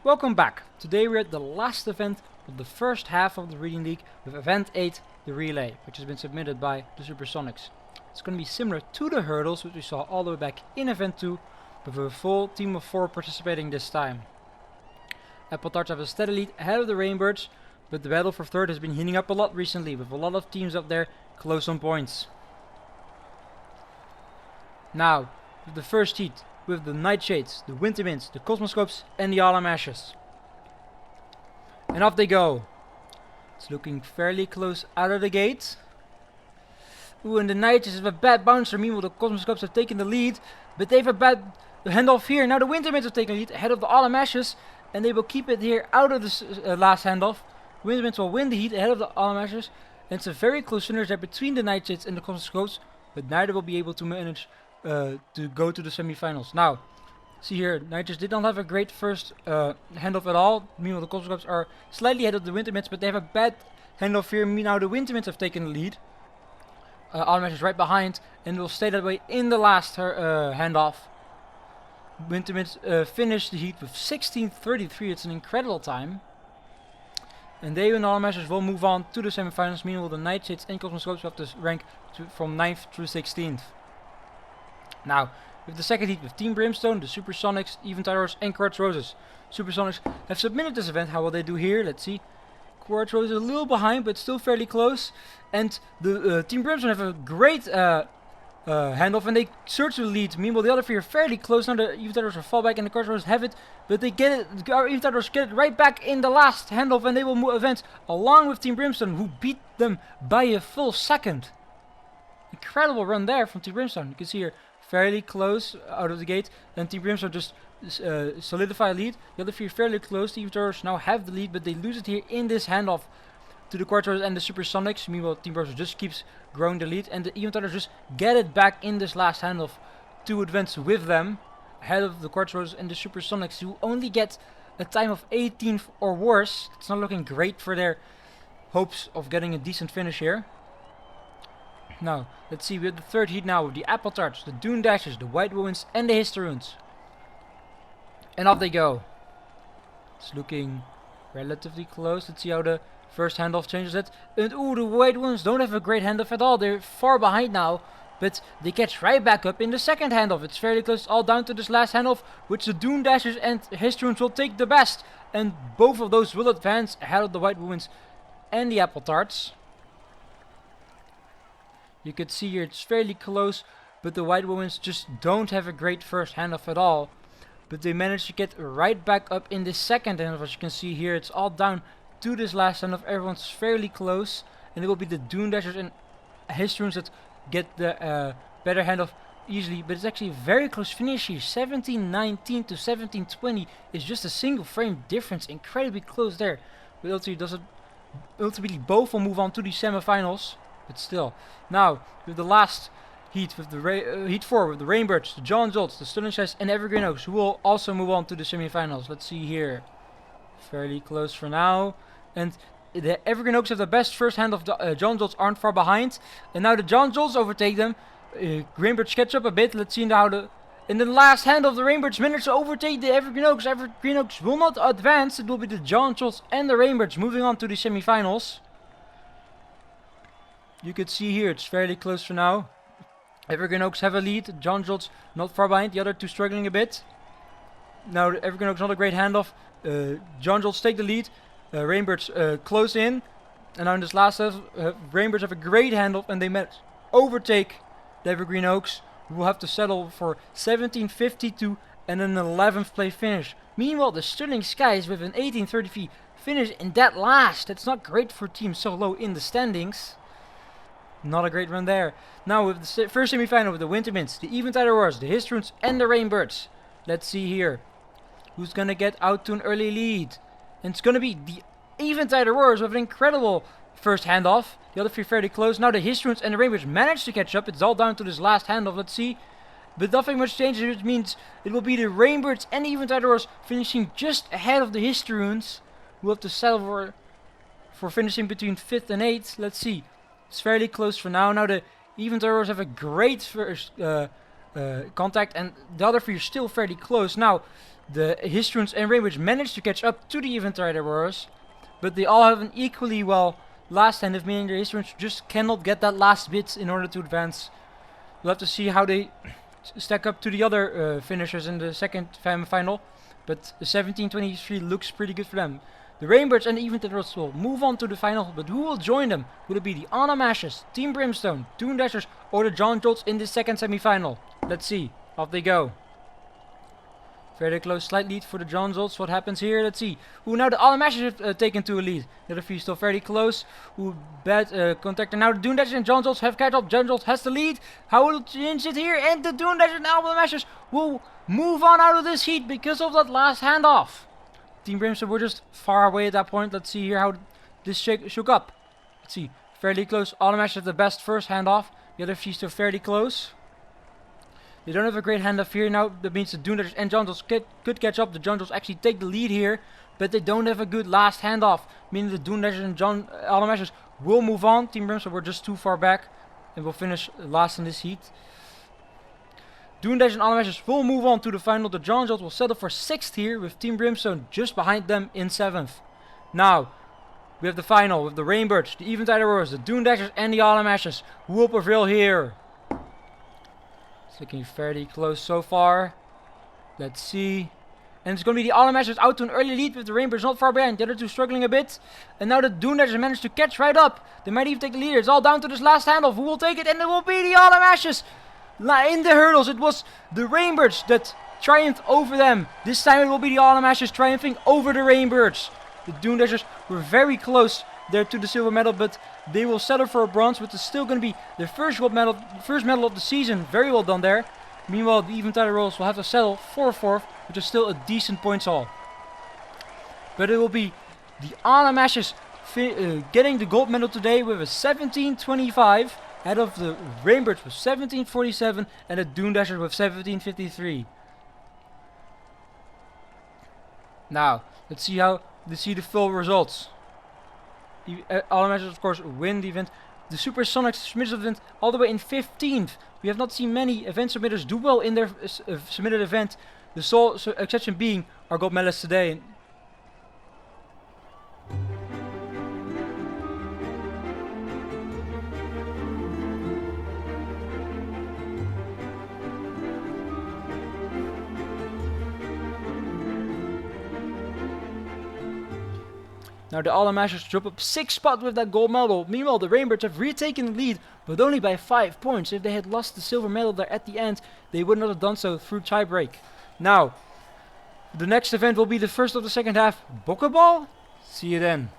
Welcome back. Today we're at the last event of the first half of the Viridian League with event 8, the relay, which has been submitted by the Supersonics. It's going to be similar to the hurdles which we saw all the way back in event 2, but with a full team of 4 participating this time. Apple Tarts have a steady lead ahead of the Rainbirds, but the battle for third has been heating up a lot recently with a lot of teams up there close on points. Now, with the first heat, with the Nightshades, the Wintermints, the Cosmoscopes and the Autumn Ashes. And off they go. It's looking fairly close out of the gate. Ooh, and the Nightshades have a bad bouncer. Meanwhile, the Cosmoscopes have taken the lead, but they have a bad handoff here. Now the Wintermints have taken the lead ahead of the Autumn Ashes, and they will keep it here out of this last handoff. Wintermints will win the heat ahead of the Autumn Ashes, and it's a very close finish there between the Nightshades and the Cosmoscopes, but neither will be able to manage to go to the semi-finals. Now, see here, Nightshades did not have a great first handoff at all. Meanwhile, the Cosmoscopes are slightly ahead of the Wintermints, but they have a bad handoff here. Now the Wintermints have taken the lead. Autumn Ashes right behind, and will stay that way in the last handoff. Wintermints finished the heat with 16:33. It's an incredible time. And they and Autumn Ashes will move on to the semi-finals. Meanwhile, the Nightshades and Cosmoscopes have to rank from 9th through 16th. Now, with the second heat with Team Brimstone, the Supersonics, Eventide Roars and Quartz Roses. Supersonics have submitted this event. How will they do here? Let's see. Quartz Roses a little behind, but still fairly close. And the Team Brimstone have a great handoff, and they search the lead. Meanwhile, the other three are fairly close. Now the Eventide Roars will fall back, and the Quartz Roses have it, but they get it. Eventide Roars get it right back in the last handoff, and they will move advance along with Team Brimstone, who beat them by a full second. Incredible run there from Team Brimstone. You can see here, fairly close out of the gate. Then Team Brimstone just solidify lead. The other three are fairly close. The Eventide Roars now have the lead, but they lose it here in this handoff to the Quartz Roses and the Supersonics. Meanwhile, Team Brimstone just keeps growing the lead, and the Eventide Roars just get it back in this last handoff to advance with them ahead of the Quartz Roses and the Supersonics, who only get a time of 18th or worse. It's not looking great for their hopes of getting a decent finish here. Now, let's see, we have the third heat now with the Apple Tarts, the Dune Dashers, the White Wounds and the Historunes. And off they go. It's looking relatively close. Let's see how the first handoff changes it. And ooh, the White Wounds don't have a great handoff at all. They're far behind now, but they catch right back up in the second handoff. It's fairly close, all down to this last handoff, which the Dune Dashers and Historunes will take the best. And both of those will advance ahead of the White Wounds and the Apple Tarts. You can see here it's fairly close, but the White Wounds just don't have a great first handoff at all. But they managed to get right back up in the second handoff. As you can see here, it's all down to this last handoff. Everyone's fairly close, and it will be the Dune Dashers and Historunes that get the better handoff easily. But it's actually a very close finish here. 17-19 to 17-20 is just a single frame difference. Incredibly close there. But ultimately both will move on to the semifinals. But still, now with the last heat, with the heat 4 with the Rainbirds, the John Jolts, the Sterling Skies and Evergreen Oaks, who will also move on to the semifinals. Let's see here, fairly close for now, and the Evergreen Oaks have the best first hand of the John Jolts aren't far behind, and now the John Jolts overtake them. Rainbirds catch up a bit. Let's see how in the last hand of the Rainbirds manage to overtake the Evergreen Oaks. Evergreen Oaks will not advance. It will be the John Jolts and the Rainbirds moving on to the semifinals. You can see here it's fairly close for now. Evergreen Oaks have a lead. John Jolts not far behind. The other two struggling a bit. Now Evergreen Oaks not a great handoff. John Jolts take the lead. Rainbirds close in. And now in this last set, Rainbirds have a great handoff, and they overtake the Evergreen Oaks, who will have to settle for 17:52 and an 11th place finish. Meanwhile, the Sterling Skies with an 18:33 finish in that last. That's not great for teams so low in the standings. Not a great run there. Now with the first semi-final with the Wintermints, the Eventide Roars, the Historunes and the Rainbirds. Let's see here who's gonna get out to an early lead. And it's gonna be the Eventide Roars with an incredible first handoff. The other three fairly close. Now the Historunes and the Rainbirds manage to catch up. It's all down to this last handoff. Let's see. But nothing much changes, which means it will be the Rainbirds and the Eventide Roars finishing just ahead of the Historunes, who have to settle for finishing between 5th and 8th. Let's see. It's fairly close for now. Now the Eventide Roars have a great first contact, and the other three are still fairly close. Now, the Histrons and Rainbridge managed to catch up to the Event Rider Warriors, but they all have an equally well last hand, meaning the Histrons just cannot get that last bit in order to advance. We'll have to see how they stack up to the other finishers in the second final, but the 17-23 looks pretty good for them. The Rainbirds and the Event Riders will move on to the final, but who will join them? Will it be the Anna Mashes, Team Brimstone, Toon Dashers, or the John Jolts in the second semi-final? Let's see. Off they go. Very close, slight lead for the John Jolts. What happens here? Let's see. Who now the Anna Mashes have taken to a lead. The other three still fairly close. Who bad contactor. Now the Toon Dashers and John Jolts have catch up. John Jolts has the lead. How will it change it here? And the Toon Dashers and Anna Mashes will move on out of this heat because of that last handoff. Team Brimstone were just far away at that point. Let's see here how this shook up. Let's see. Fairly close. Anna Mashes have the best first handoff. The other three still fairly close. They don't have a great handoff here now. That means the Toon Dashers and John Jolts could catch up. The John Jolts actually take the lead here, but they don't have a good last handoff. Meaning the Toon Dashers and Anna Mashes will move on. Team Brimstone were just too far back and will finish last in this heat. Toon Dashers and Anna Mashes will move on to the final. The John Jolts will settle for 6th here, with Team Brimstone just behind them in 7th. Now, we have the final with the Rainbirds, the Event Rider Warriors, the Toon Dashers and the Anna Mashes. Who will prevail here? It's looking fairly close so far. Let's see. And it's going to be the Anna Mashes out to an early lead, with the Rainbirds not far behind. The other two struggling a bit. And now the Toon Dashers managed to catch right up. They might even take the leader. It's all down to this last handoff. Who will take it? And it will be the Anna Mashes. In the hurdles, it was the Rainbirds that triumphed over them. This time it will be the Anna Mashes triumphing over the Rainbirds. The Toon Dashers were very close there to the silver medal, but they will settle for a bronze, which is still going to be their first medal of the season. Very well done there. Meanwhile, the Event Rider Warriors will have to settle for a 4th, which is still a decent points haul. But it will be the Anna Mashes getting the gold medal today with a 17.25. Ahead of the Rainbirds with 17.47 and the Toon Dashers with 17.53. Now, let's see the full results. Anna Mashes, of course, win the event. The Supersonics submitted event all the way in 15th. We have not seen many event submitters do well in their submitted event. The sole exception being our gold medalists today. Now the Anna Mashes drop up 6 spots with that gold medal. Meanwhile, the Rainbirds have retaken the lead, but only by 5 points. If they had lost the silver medal there at the end, they would not have done so through tiebreak. Now, the next event will be the first of the second half, Bokkeball. See you then.